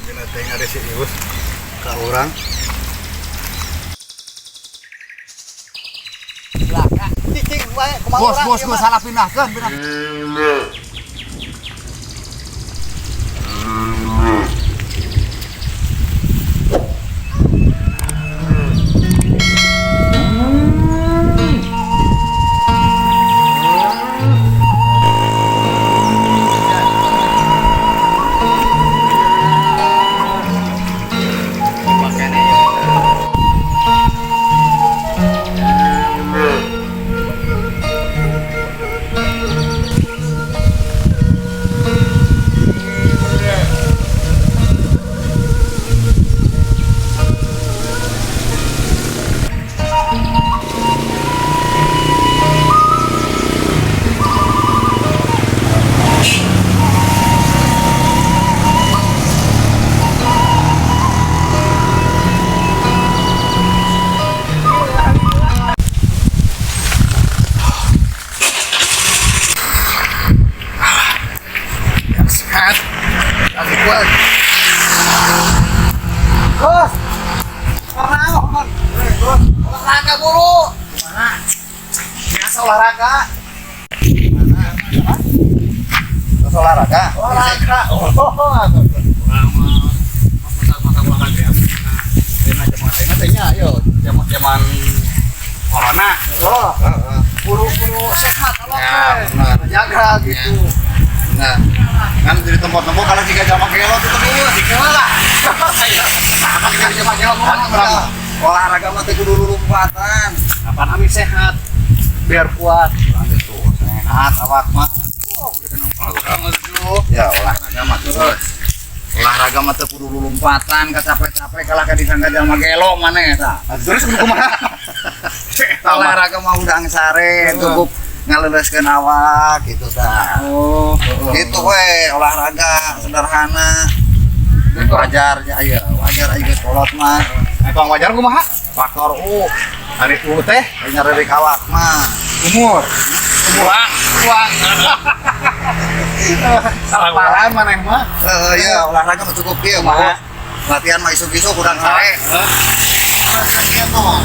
Dina teh ada si Ius ka urang. Lah, cicing wae kumaha urang. Bos, gua salah pindahkeun, pindah. Bos. Naon? Bos, olahraga buru. Gimana? Biasa olahraga. Gimana? Terus olahraga. Olahraga. Zaman corona. Oh, buru-buru sehat Ya, awak benar. jaga gitu. Nah, kan di tempat-tempat kalau jika jamak gelo itu dulu dikelah lah. Apa jika jamak gelo berapa? Olahraga mah teh kudu lompatan. Kapan ami sehat biar kuat. Itu sehat awak mah. Ya olahraga mah terus. Olahraga mah teh kudu lompatan, capek-capek kalah ka disangka jamak gelo maneh tah. Terus kudu kumaha? Olahraga mah udah sare cukup ngaleleskeun awak gitu tah. Oh, Gitu we olahraga sederhana. Wajar ya, wajar aja kolot mah. Bang wajar kumaha? Faktor U. Hari U teh nyari awak mah. Umur. Uang. Salah parahan maneh mah. Ya olahraga mah cukup kieu mah. Latihan mah isuk-isuk kurang sare. Sekian tuh.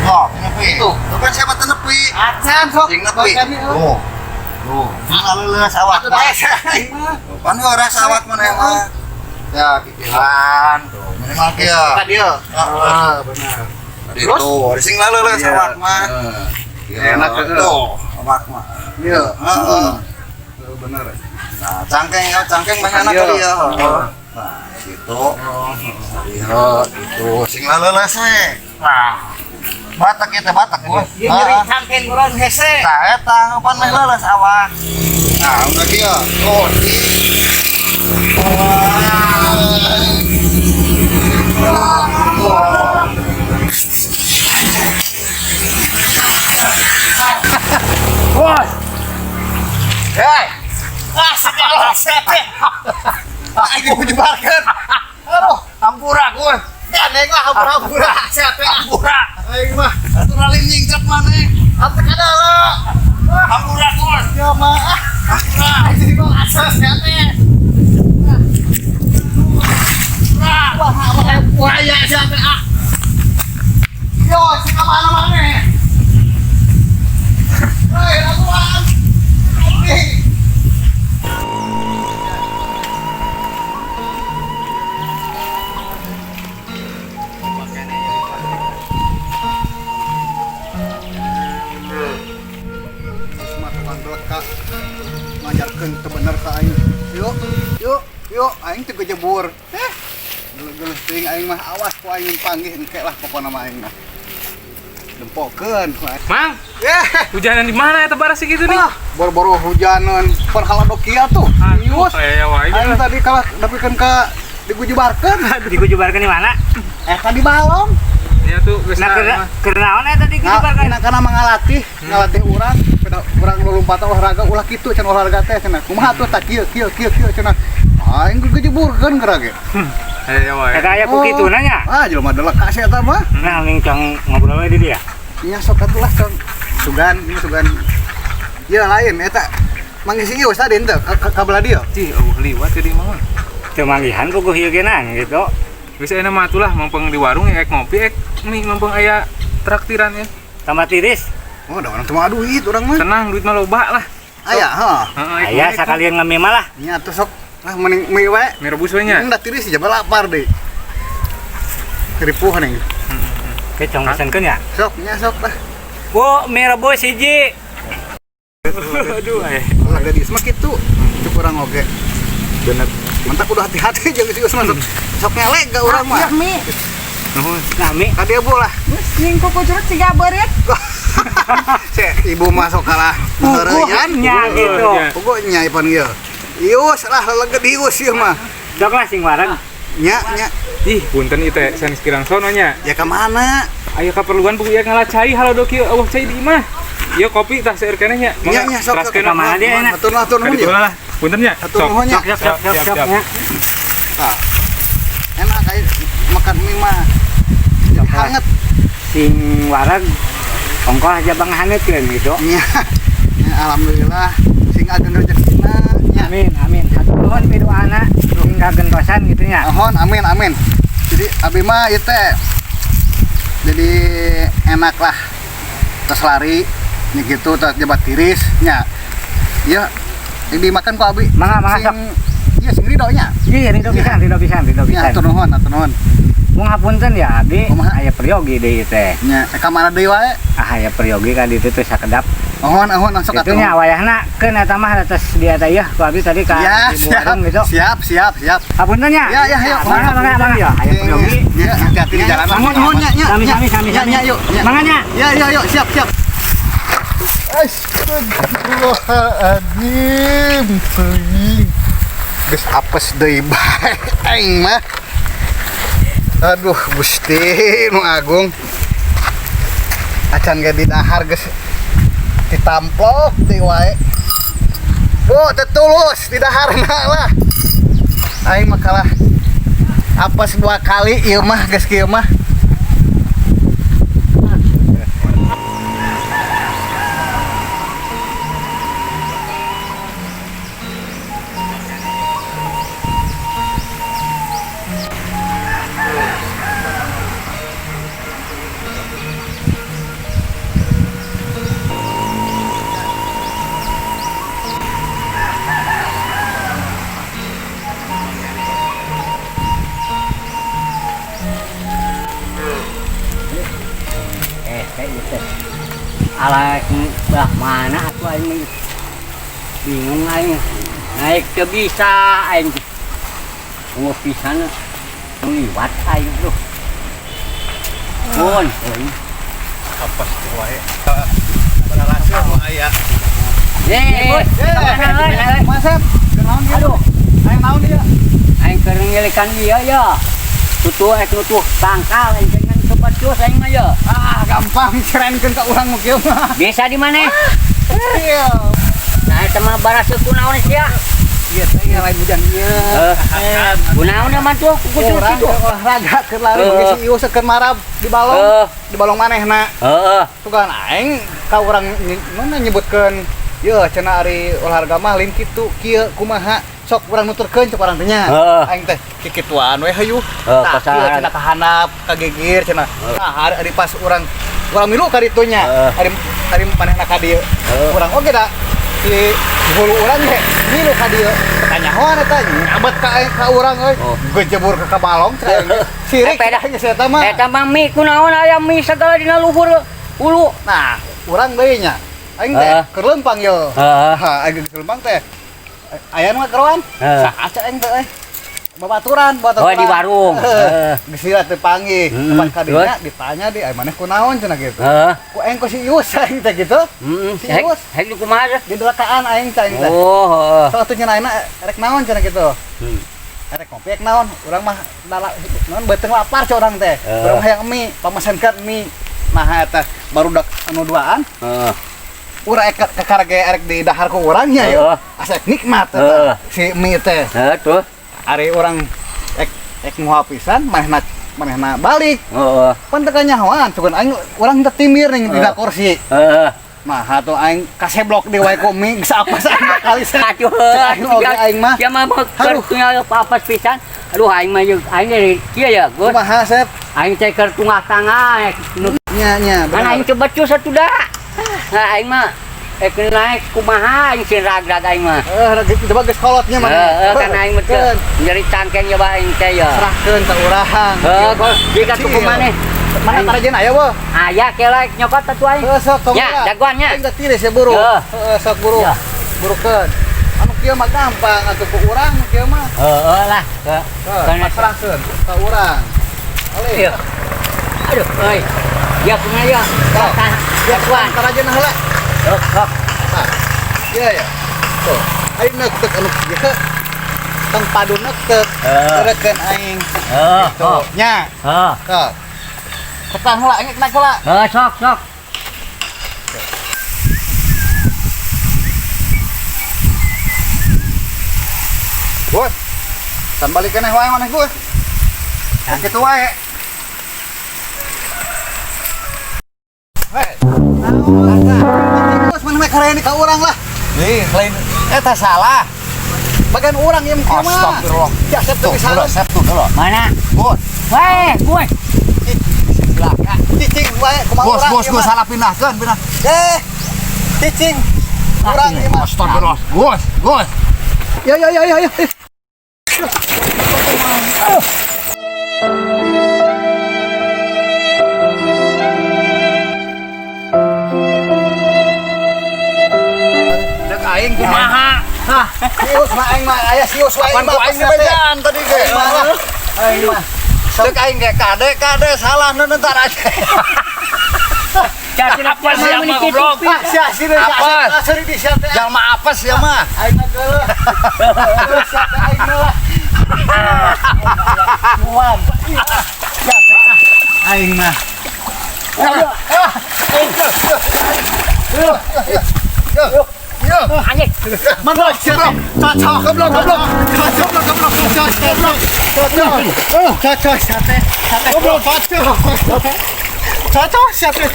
Oh, nepi. Tuh kan siapa teu nepi? Acan sok. Jeung nepi. Tuh. Tuh, ngaleuleus awak mah. Pan ora sawat maneh mah. Ya, pikiran tuh. Minimal kieu. Tadi ya. Heeh, benar. Itu, sing ngaleuleus Iya. awak mah. Enak tuh, awak mah. Iya. Heeh. Benar. Nah, cangkeng mah enak Iya. tadi ya. Nah, gitu. Iya, gitu. Sing ngaleuleus we. Nah, batak eta batak gua. Ieu nyeri cangkeng urang hese. Tah eta pan mah leuleus awak. Nah, udah kieu. Tuh, Bos. Hei. Salah sete. aing dijebarkeun. Aduh, hampura gue. Ya nengok hampura sete hampura. Aing mah Aturan nyingcep maneh. atuh kada lo. Hampura bos. Ya mah. Hampura. Ini mah asal sete. Wah, ya sete ah. Yo, sing mana maneh? Hei, lakuan. Oke. Ngajarkeun teu bener ka aing. Yuk, aing teu kejebur. Geuleuh teuing aing mah awas ku aing panggih engke lah pokona mah aing mah. Dempokeun ku aing. Mang, Yeh, hujanan di mana ya tebar sih gitu nih? boro-boro hujanan perkala dokia tuh. Yus. Ya wah Aing tadi kalah dapikeun ka digujubarkeun. Dikujubarkan di mana? Tadi balong. Ya tuh geus Nah, mah. kenaon eta dikujubarkan? Nah, kana ngalatih urang, urang lompatan olahraga ulah kitu cenah olahraga teh cenah. Kumaha tuh tak kieu cenah. Aing gejeburkeun geura ge. Ya wah. Eta aya ku kitu nanya. Jelema delek ka eta mah. Nah, ning cang ngobrol we di dia. Nya sok atuh lah Kang. Sugan. Ieu lain eta. Mangisi ieu tadi henteu ka belah dieu. Cih, liwat tadi mah. Teu manggihan puguh ieu geunang gitu. Geus enak mah atulah mumpung di warung ek ngopi ek mie mumpung aya traktiran ya. Tambah tiris. Oh, da orang teu mah duit urang mah. Tenang duit mah loba lah. Aya, heuh. Heeh, Aya sakalian ngemi mah lah. Nya atuh sok. Lah mending mie we. mie rebus we nya. Da tiris aja lapar deh. Keripuh nih. Ke cong pesenkeun ya. Sok, nya sok lah. Bu, mie rebus hiji. Aduh, Lah gadis mah kitu. Cuk urang oge. Bener. Mentak udah hati-hati jeung si Usman sok ngelek ga urang mah. Mi, Nuhun. Nah, mie. Ka dia bu lah. ning kuku curut siga beureut. Cek ibu masuk kalah ngeureyan. Nya gitu. Pokoknya ipan ieu. Ius lah leget ius ieu mah. Sok lah sing wareg. Nya. Ih, punten ieu teh sanes kirang sono nya. Ya ka mana? Aya kaperluan buku ya ngalah cai halodo kieu eueuh cai di imah. Ieu kopi tah seueur keneh nya. Nya sok Teraskeun ka mana dia enak. Atur nuhun ya. lah. Punten nya. Atur nuhun nya. Sok nya. Tah. Enak kayak makan mie mah. Jadi hangat. Sing wareg ongkoh aja bang hangeutkeun gitu. Nya. Ya, alhamdulillah sing ageun rezekina nya. Amin. Hatur nuhun pidoana sing kagentosan gitu nya. Mohon amin. Jadi abi mah ieu teh jadi enak lah. Terus lari nya gitu terus jabat tiris nya. Ieu dimakan ku abi. Mangga, sok. Iya sing ridho nya. Iya, ridho pisan. Nya atur nuhun. Mung hapunten ya abi, Kumaha? aya peryogi deui teh. Nya ka mana deui wae? Aya peryogi ka ditu teh sakedap. Mohon sok Itu nya wayahna keun eta mah atas dia teh ya ku abi tadi ka Ya, ibu warung gitu. siap. Hapunten nya. Ya, yuk. Mangga ya. Aya peryogi. Ya, hati-hati di jalan. Mohon nya. Sami. Ya, yuk. Mangga nya. Ya, yuk, siap. Astagfirullahaladzim. Geus apes deui bae aing mah. Aduh, Gusti nu agung. Acan ge di dahar geus ditamplok deui wae. Bu, tetulus di daharna lah. Aing mah kalah apes 2 kali ieu mah geus kieu mah. Ala belah mana atuh aing bingung aing. Naik teu bisa aing. Tunggu pisan liwat aing tuh. Mun, Apes teh wae. Berhasil mah aya. Masep, kenaon dia? Aduh, Aing naon dia? aing keur ngilikan dia ya. Tutuh nutuh tangkal aing dengan kebacus aing mah ya. Ah, gampang cerenkeun ka urang mah kieu mah. Biasa di mana? Iya. Nah, eta mah baraseu kunaon sia? Iya, teh lain hujan ieu. Kunaon mah tuh kudu Urang situ. olahraga keur lari Heeh. ge si ieu seukeun marab di balong. Di balong manehna. Heeh. Tuh kan aing ka urang mana nyebutkeun ieu cenah ari olahraga mah lain kitu kieu kumaha sok urang nuturkeun cek urang teh nya. Heeh. Aing teh kikituan we hayu. Heeh, Tah pasal- kieu cenah kahandap kagegir cenah. Nah, ari pas urang milu ka ditu nya. Ari manehna ka dieu. Urang oge da di hulu urang ge milu ka dieu. Tanya hoan eta nyabet ka urang euy. Gejebur ke balong cek aing. Sirik Epeda. nya si eta mah. Eta mah mie kunaon aya mie segala dina luhur hulu. Nah, urang deui nya. Aing teh Heeh. keur lempang yeuh. Heeh. Ha, aing keur lempang teh. Aya nu keroan? Heeh. Saha aing teh babaturan. Oh, di warung. Heeh. Geus sira teh panggih. Hmm, Pas kadinya ditanya di aya maneh kunaon cenah gitu. Heeh. Ku aing ku si Ius aing teh gitu. Heeh. Si Ius Hek kumaha? di delakaan aing teh aing teh. Oh, heeh. Salah satunya ayeuna rek naon cenah gitu. Hmm. Rek ngopi rek naon? Urang mah naon beuteung lapar ce urang teh. Urang mah hayang mie, pamasenkeun mie. Nah eta barudak anu duaan. Heeh. Urang karage erek di dahar ku urangnya ya. Asek nikmat eta. Si mie teh. Heeh tuh. Ari urang ek moal pisan manehna balik. Heeh. Pan teu kanyahoan cuman aing urang teu timir ning dina kursi. Heeh. Mah atuh aing kaseblok di wae komik saapa sana kali sa. Aduh, Aing oge aing mah. dia mah kertunya papas pisan. Aduh, aing mah jeung aing dari kieu ya, Gus. Kumaha Sep? Aing teh keur tengah tangah. Nya Kan aing coba cus satu dah. Nah, aing mah naik kumaha aing sieun rag-rag aing mah. Coba geus kolotnya mah. Kan aing mah teu nyeri cangkeng ya bae aing teh ya. Serahkeun ka urang. Kok jika tuku maneh. Mana tarajen aya weh? Aya kelek nyokot atuh aing. Sok tong. Ya, jagoannya. Aing teh tiris ya buru. Sok buru. Ya. Burukeun. Anu kieu mah gampang atuh ku urang kieu mah. Lah. Kana serahkeun ka urang. Iya. Aduh, euy. Ya kumaha ya? Jagoan. Tarajen heula. Sok. Iya ya. Tuh. Aing neukeuk anu kieu. Tong padu neukeuk. Eurekeun aing. Tuh. Nya. Sok. Ketan heula, aing naik heula. Sok. Bos. Tan balik keneh wae maneh Gus. Kitu wae. Hei. Terus mana make hareuy ka urang lah. Nih, lain eta salah. Bagian urang ieu mah. Astagfirullah. Ya Sep Tuh, bisa. Sep tuh, dulu. Mana? Bos. Weh, gue. Belaka. Cicing wae kumaha urang. Bos, salah pindahkeun. Cicing. Urang ieu mah. Astagfirullah. Bos. Ya. Cek aing kumaha? Hah, sius mah aing mah aya sius wae Pan ku aing dibejaan tadi ge. Aing mah. Cek aing ge kade salah nentar aja. Apa sih yang goblok? Sia sih Apa? Asli di sia teh. Jalma apes ya mah. Aing mah geuleuh. Sia teh aing mah. Muam. Aing mah. Anjing. Goblok, cocok, goblok. Cocok, sate. Goblok, cocok, sate.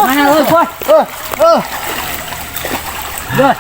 Mana lu, Bos? Bos.